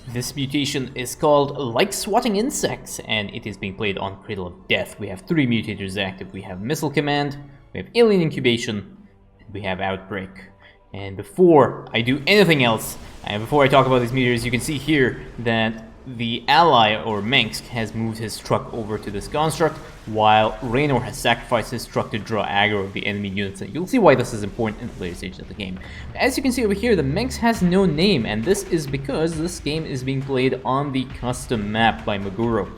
This mutation is called Like Swatting Insects, and it is being played on Cradle of Death. We have 3 mutators active. We have Missile Command, we have Alien Incubation, and we have Outbreak. And before I do anything else, and before I talk about these mutators, you can see here that the ally, or Mengsk, has moved his truck over to this construct, while Raynor has sacrificed his truck to draw aggro of the enemy units, and you'll see why this is important in the later stages of the game. As you can see over here, the Mengsk has no name, and this is because this game is being played on the custom map by Maguro.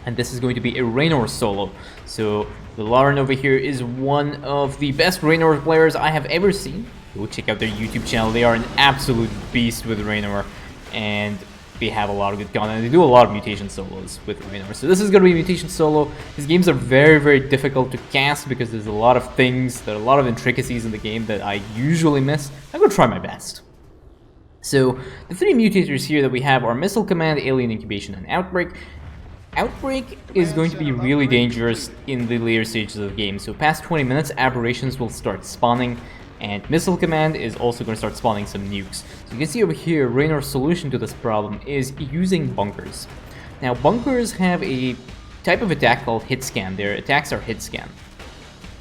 And this is going to be a Raynor solo. So the Lauren over here is one of the best Raynor players I have ever seen. Go check out their YouTube channel. They are an absolute beast with Raynor, and they have a lot of good content. They do a lot of mutation solos with Raynor. So this is going to be a mutation solo. These games are very, very difficult to cast because there's a lot of things, there are a lot of intricacies in the game that I usually miss. I'm going to try my best. So the 3 mutators here that we have are Missile Command, Alien Incubation, and Outbreak. Outbreak is going to be really dangerous in the later stages of the game. So past 20 minutes, aberrations will start spawning, and Missile Command is also going to start spawning some nukes. So you can see over here, Raynor's solution to this problem is using bunkers. Now, bunkers have a type of attack called hit scan. Their attacks are hit scan,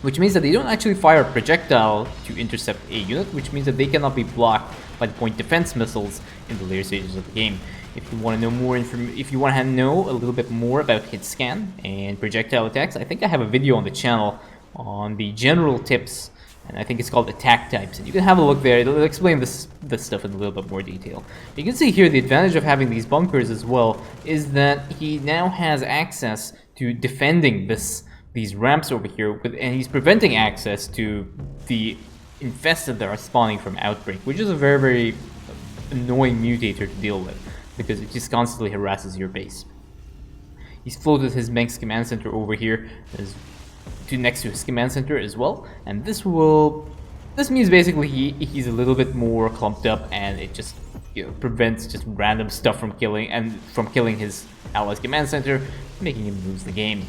which means that they don't actually fire a projectile to intercept a unit, which means that they cannot be blocked by the point defense missiles in the later stages of the game. If you want to know more if you want to know a little bit more about hit scan and projectile attacks, I think I have a video on the channel on the general tips, and I think it's called attack types, and you can have a look there. It'll explain this stuff in a little bit more detail. You can see here the advantage of having these bunkers as well is that he now has access to defending these ramps over here, and he's preventing access to the infested that are spawning from Outbreak, which is a very, very annoying mutator to deal with because it just constantly harasses your base. He's floated his Mengsk command center over here next to his command center as well, and this means basically he's a little bit more clumped up, and it just prevents just random stuff from killing his allies' command center, making him lose the game.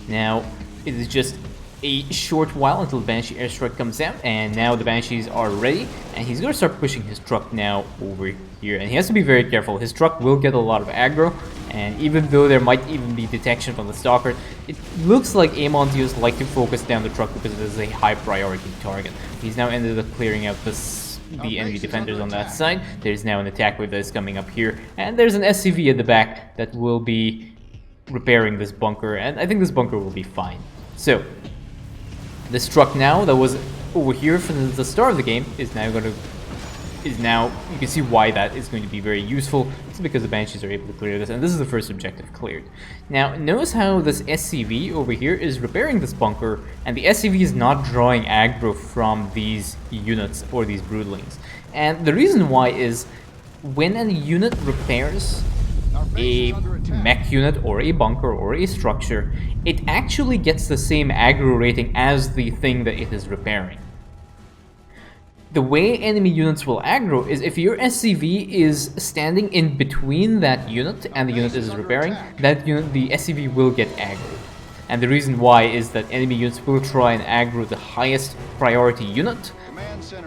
Now it is just a short while until the Banshee airstrike comes out, and now the Banshees are ready, and he's going to start pushing his truck now over here, and he has to be very careful. His truck will get a lot of aggro, and even though there might even be detection from the Stalker, it looks like Amontios like to focus down the truck because it is a high priority target. He's now ended up clearing out the enemy defenders on that side. There's now an attack wave that is coming up here, and there's an SCV at the back that will be repairing this bunker, and I think this bunker will be fine. So this truck now that was over here from the start of the game is now you can see why that is going to be very useful. It's because the Banshees are able to clear this, and this is the first objective cleared. Now notice how this SCV over here is repairing this bunker, and the SCV is not drawing aggro from these units or these broodlings. And the reason why is when a unit repairs a mech unit or a bunker or a structure, it actually gets the same aggro rating as the thing that it is repairing. The way enemy units will aggro is if your SCV is standing in between that unit and the unit it is repairing, that unit, the SCV will get aggro. And the reason why is that enemy units will try and aggro the highest priority unit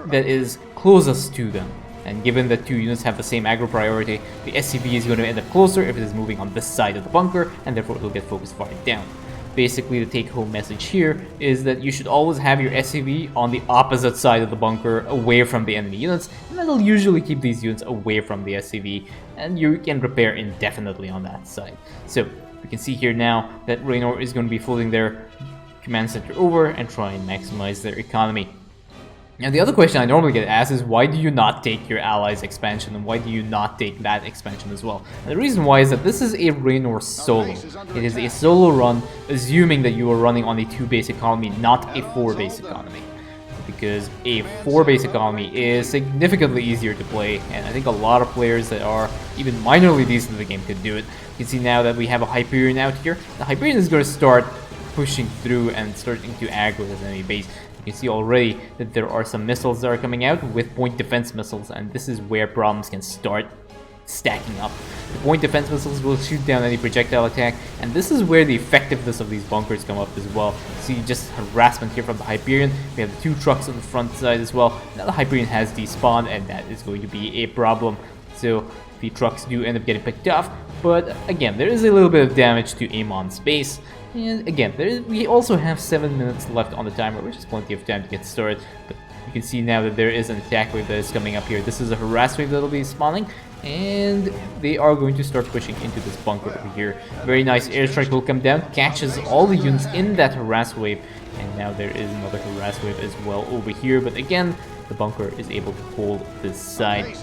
that is closest to them. And given that 2 units have the same aggro priority, the SCV is going to end up closer if it is moving on this side of the bunker, and therefore it will get focused farther down. Basically, the take-home message here is that you should always have your SCV on the opposite side of the bunker, away from the enemy units, and that'll usually keep these units away from the SCV, and you can repair indefinitely on that side. So, we can see here now that Raynor is going to be floating their command center over and try and maximize their economy. Now the other question I normally get asked is, why do you not take your allies expansion, and why do you not take that expansion as well? And the reason why is that this is a Raynor solo. It is a solo run, assuming that you are running on a 2 base economy, not a 4 base economy. Because a 4 base economy is significantly easier to play, and I think a lot of players that are even minorly decent in the game could do it. You can see now that we have a Hyperion out here. The Hyperion is going to start pushing through and starting to aggro this enemy base. You can see already that there are some missiles that are coming out with point defense missiles, and this is where problems can start stacking up. The point defense missiles will shoot down any projectile attack, and this is where the effectiveness of these bunkers come up as well. See just harassment here from the Hyperion. We have the 2 trucks on the front side as well. Now the Hyperion has despawned, and that is going to be a problem. so the trucks do end up getting picked off. But again, there is a little bit of damage to Amon's base. And again, we also have 7 minutes left on the timer, which is plenty of time to get started. But you can see now that there is an attack wave that is coming up here. This is a harass wave that will be spawning, and they are going to start pushing into this bunker over here. Very nice airstrike will come down, catches all the units in that harass wave, and now there is another harass wave as well over here. But again, the bunker is able to hold this side.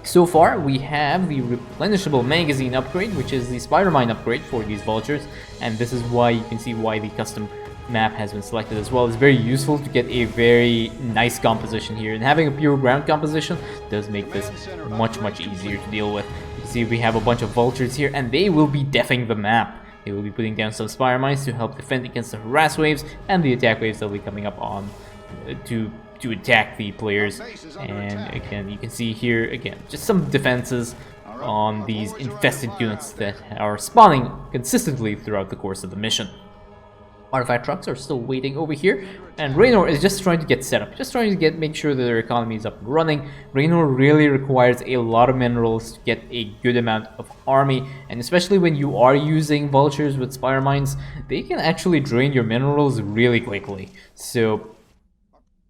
So far, we have the replenishable magazine upgrade, which is the spider mine upgrade for these vultures, and this is why you can see why the custom map has been selected as well. It's very useful to get a very nice composition here, and having a pure ground composition does make this much easier to deal with. You can see we have a bunch of vultures here, and they will be deffing the map. They will be putting down some spire mines to help defend against the harass waves and the attack waves that will be coming up on to attack the players. And again, you can see here again just some defenses on these infested units that are spawning consistently throughout the course of the mission. Artifact trucks are still waiting over here, and Raynor is just trying to get set up, just trying to make sure that their economy is up and running. Raynor really requires a lot of minerals to get a good amount of army, and especially when you are using vultures with spire mines, they can actually drain your minerals really quickly. So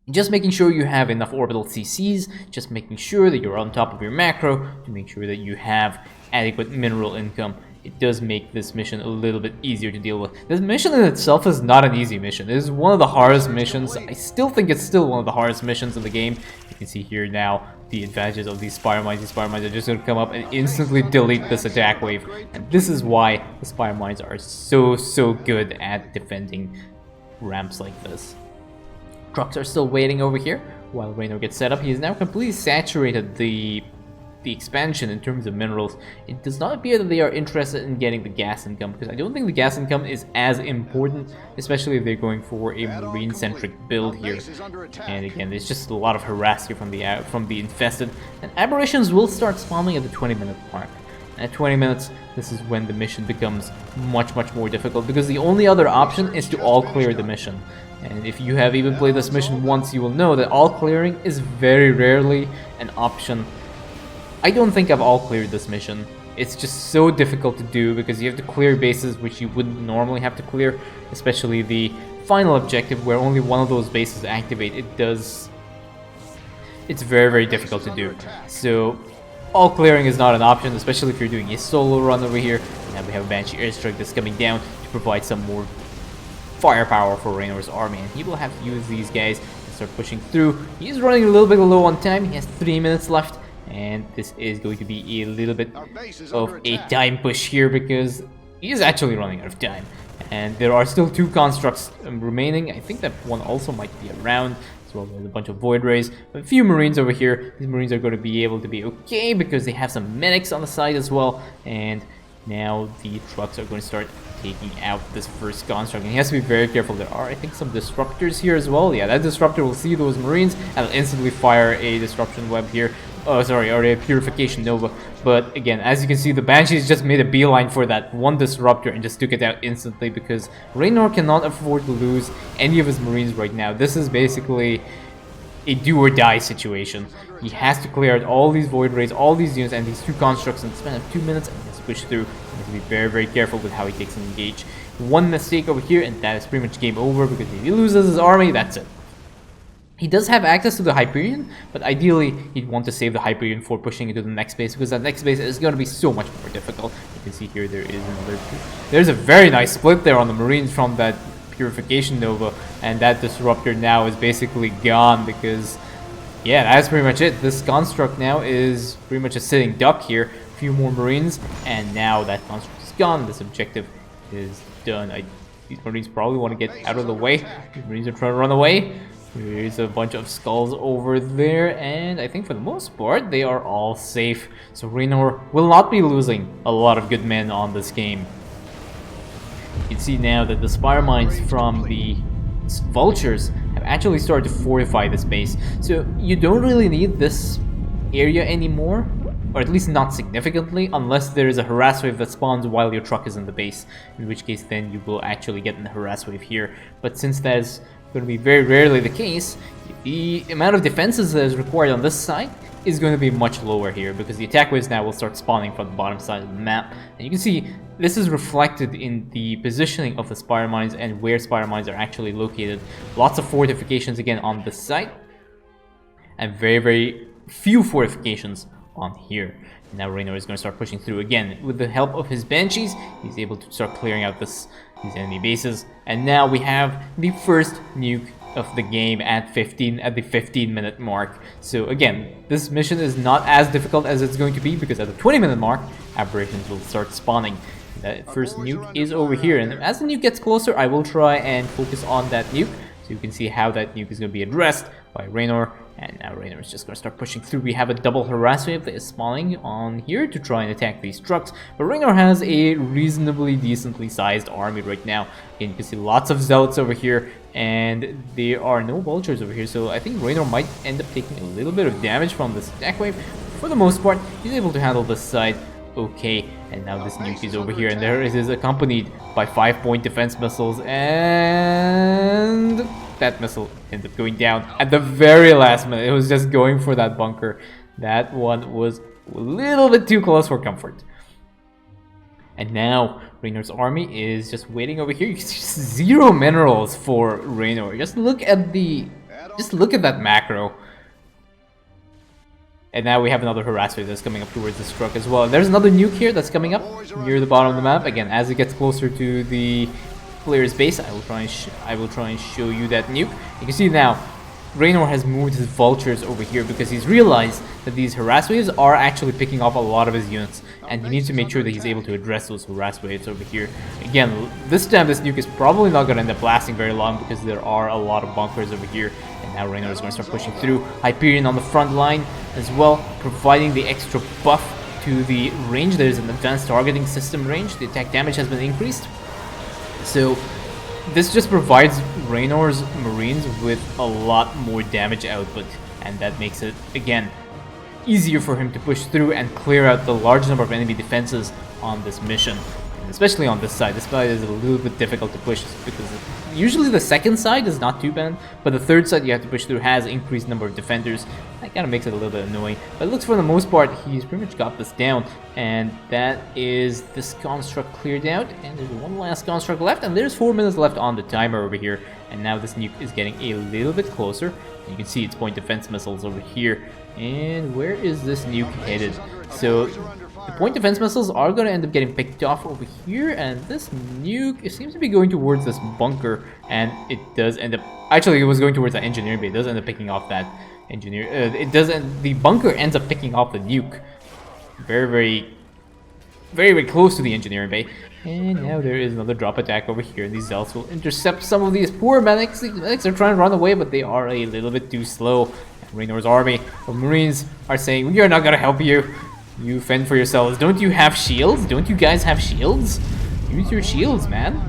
just making sure you have enough orbital CCs, just making sure that you're on top of your macro to make sure that you have adequate mineral income. It does make this mission a little bit easier to deal with. This mission in itself is not an easy mission. It is one of the hardest missions. I still think it's still one of the hardest missions in the game. You can see here now the advantages of these spire mines. These spire mines are just going to come up and instantly delete this attack wave. And this is why the spire mines are so good at defending ramps like this. Trucks are still waiting over here while Raynor gets set up. He has now completely saturated the expansion in terms of minerals. It does not appear that they are interested in getting the gas income, because I don't think the gas income is as important, especially if they're going for a marine-centric build here. And again, there's just a lot of harass here from the infested, and aberrations will start spawning at the 20-minute mark. And at 20 minutes, this is when the mission becomes much more difficult, because the only other option is to all clear the mission. And if you have even played this mission once, you will know that all clearing is very rarely an option. I don't think I've all cleared this mission. It's just so difficult to do because you have to clear bases which you wouldn't normally have to clear, especially the final objective where only one of those bases activate. It's very difficult to do. So all clearing is not an option, especially if you're doing a solo run over here. Now we have a Banshee airstrike that's coming down to provide some more firepower for Raynor's army, and he will have to use these guys and start pushing through. He's running a little bit low on time. He has 3 minutes left. And this is going to be a little bit of a time push here because he is actually running out of time. And there are still 2 constructs remaining. I think that one also might be around as well. There's a bunch of void rays, a few marines over here. These marines are going to be able to be okay because they have some medics on the side as well. And now the trucks are going to start taking out this first construct, and he has to be very careful. There are, I think, some disruptors here as well. Yeah, that disruptor will see those marines and will instantly fire a disruption web here. Oh, sorry, or a purification nova. But again, as you can see, the Banshees just made a beeline for that one disruptor and just took it out instantly because Raynor cannot afford to lose any of his marines right now. This is basically a do or die situation. He has to clear out all these void rays, all these units, and these 2 constructs in the span of 2 minutes, and he has to push through. He has to be very careful with how he takes an engage. One mistake over here, and that is pretty much game over because if he loses his army, that's it. He does have access to the Hyperion, but ideally he'd want to save the Hyperion for pushing into the next base because that next base is going to be so much more difficult. You can see here there's a very nice split there on the Marines from that Purification Nova, and that Disruptor now is basically gone because, yeah, that's pretty much it. This construct now is pretty much a sitting duck here. A few more Marines, and now that construct is gone. This objective is done. These Marines probably want to get out of the way. These Marines are trying to run away. There's a bunch of skulls over there, and I think for the most part, they are all safe. So Raynor will not be losing a lot of good men on this game. You can see now that the spire mines from the vultures have actually started to fortify this base. So you don't really need this area anymore, or at least not significantly, unless there is a harass wave that spawns while your truck is in the base, in which case then you will actually get in the harass wave here. But since that is going to be very rarely the case, the amount of defenses that is required on this side is going to be much lower here because the attack waves now will start spawning from the bottom side of the map. And you can see this is reflected in the positioning of the Spire Mines and where Spire Mines are actually located. Lots of fortifications again on this side, and very, very few fortifications on here. And now Raynor is going to start pushing through again. With the help of his Banshees, he's able to start clearing out these enemy bases. And now we have the first nuke of the game at the 15-minute mark. So again, this mission is not as difficult as it's going to be because at the 20-minute mark, aberrations will start spawning. The first nuke is over here, and as the nuke gets closer, I will try and focus on that nuke so you can see how that nuke is going to be addressed by Raynor. And now Raynor is just going to start pushing through. We have a double harass wave that is spawning on here to try and attack these trucks. But Raynor has a reasonably decently sized army right now. Again, you can see lots of zealots over here, and there are no vultures over here. So I think Raynor might end up taking a little bit of damage from this attack wave. For the most part, he's able to handle this side okay. And now this nuke is over here, and there it is accompanied by 5-point defense missiles, and that missile ends up going down at the very last minute. It was just going for that bunker. That one was a little bit too close for comfort. And now Raynor's army is just waiting over here. You can see 0 minerals for Raynor. Just look at that macro. And now we have another harass wave that's coming up towards this truck as well. There's another nuke here that's coming up near the bottom of the map. Again, as it gets closer to the player's base, I will try and show you that nuke. You can see now Raynor has moved his vultures over here because he's realized that these harass waves are actually picking off a lot of his units, and he needs to make sure that he's able to address those harass waves over here. Again, this time this nuke is probably not going to end up lasting very long because there are a lot of bunkers over here. And now Raynor is going to start pushing through. Hyperion on the front line as well, providing the extra buff to the range. There's an advanced targeting system range. The attack damage has been increased. So this just provides Raynor's Marines with a lot more damage output, and that makes it, again, easier for him to push through and clear out the large number of enemy defenses on this mission. And especially on this side. This side is a little bit difficult to push because usually the second side is not too bad, but the third side you have to push through has increased number of defenders. That kind of makes it a little bit annoying, but it looks for the most part he's pretty much got this down. And that is this construct cleared out, and there's one last construct left, and there's 4 minutes left on the timer over here. And now this nuke is getting a little bit closer, and you can see its point defense missiles over here. And where is this nuke headed? So the point defense missiles are going to end up getting picked off over here, and this nuke, it seems to be going towards this bunker, and it does end up, actually it was going towards that engineering bay. It does end up picking off that engineer, the bunker ends up picking off the nuke. Very, very close to the engineering bay. And now there is another drop attack over here, and these zealots will intercept some of these poor medics. The medics are trying to run away, but they are a little bit too slow. And Raynor's army of Marines are saying, "We are not going to help you. You fend for yourselves. Don't you have shields? Don't you guys have shields? Use your shields, man."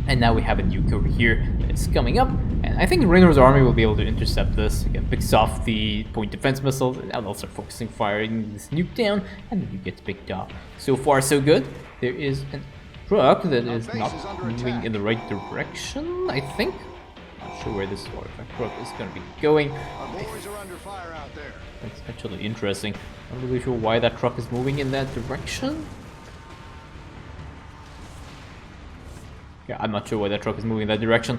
And now we have a nuke over here that's coming up, and I think Raynor's army will be able to intercept this. Again, picks off the point defense missiles, and now they'll start focusing firing this nuke down, and the nuke gets picked off. So far, so good. There is a truck that is not moving in the right direction, I think. Not sure where this artifact truck is going to be going. That's actually interesting. I'm not really sure why that truck is moving in that direction. Yeah, I'm not sure why that truck is moving in that direction.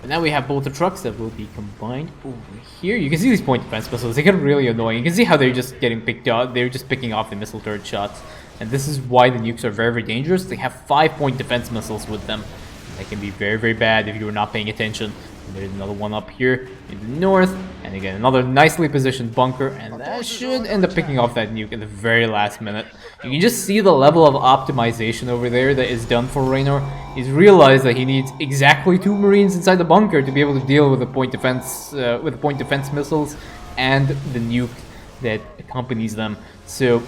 But now we have both the trucks that will be combined over here. You can see these point defense missiles, they get really annoying. You can see how they're just getting picked out. They're just picking off the missile turret shots. And this is why the nukes are very dangerous. They have 5-point defense missiles with them. They can be very bad if you're not paying attention. And there's another one up here in the north, and again another nicely positioned bunker, and that should end up picking off that nuke at the very last minute. You can just see the level of optimization over there that is done for Raynor. He's realized that he needs exactly 2 Marines inside the bunker to be able to deal with the point defense missiles and the nuke that accompanies them. So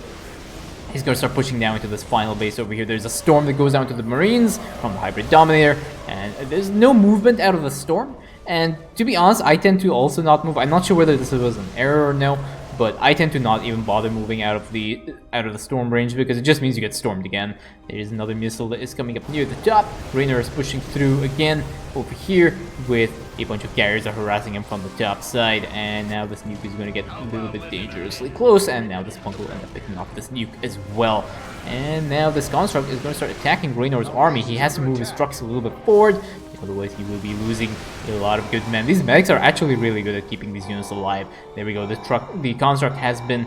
he's going to start pushing down into this final base over here. There's a storm that goes down to the Marines from the Hybrid Dominator, and there's no movement out of the storm. And to be honest, I tend to also not move. I'm not sure whether this was an error or no, but I tend to not even bother moving out of the storm range because it just means you get stormed again. There is another missile that is coming up near the top. Raynor is pushing through again over here with a bunch of carriers are harassing him from the top side, and now this nuke is going to get a little bit dangerously close, and now this punk will end up picking off this nuke as well. And now this construct is going to start attacking Raynor's army. He has to move his trucks a little bit forward, otherwise he will be losing a lot of good men. These medics are actually really good at keeping these units alive. There we go, the construct has been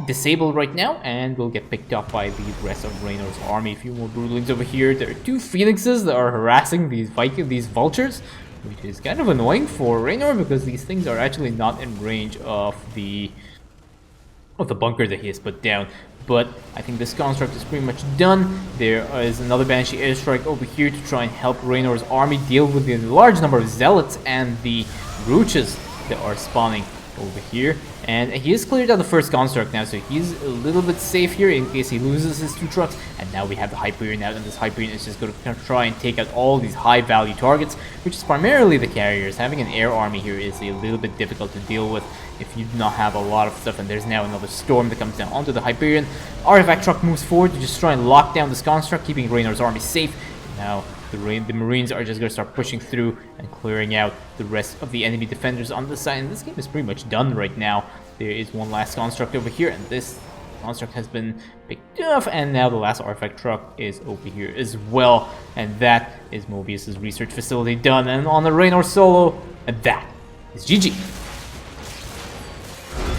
disabled right now, and will get picked up by the rest of Raynor's army. A few more Broodlings over here. There are 2 Phoenixes that are harassing these Vultures, which is kind of annoying for Raynor because these things are actually not in range of the bunker that he has put down. But I think this construct is pretty much done. There is another Banshee airstrike over here to try and help Raynor's army deal with the large number of Zealots and the Roaches that are spawning over here. And he has cleared out the first construct now, so he's a little bit safe here in case he loses his 2 trucks. And now we have the Hyperion out, and this Hyperion is just going to try and take out all these high value targets, which is primarily the carriers. Having an air army here is a little bit difficult to deal with if you do not have a lot of stuff. And there's now another storm that comes down onto the Hyperion. Artifact truck moves forward to just try and lock down this construct, keeping Raynor's army safe. Now the Marines are just going to start pushing through and clearing out the rest of the enemy defenders on this side. And this game is pretty much done right now. There is one last construct over here, and this construct has been picked up. And now the last artifact truck is over here as well. And that is Mobius's research facility done. And on the Raynor solo, and that is GG.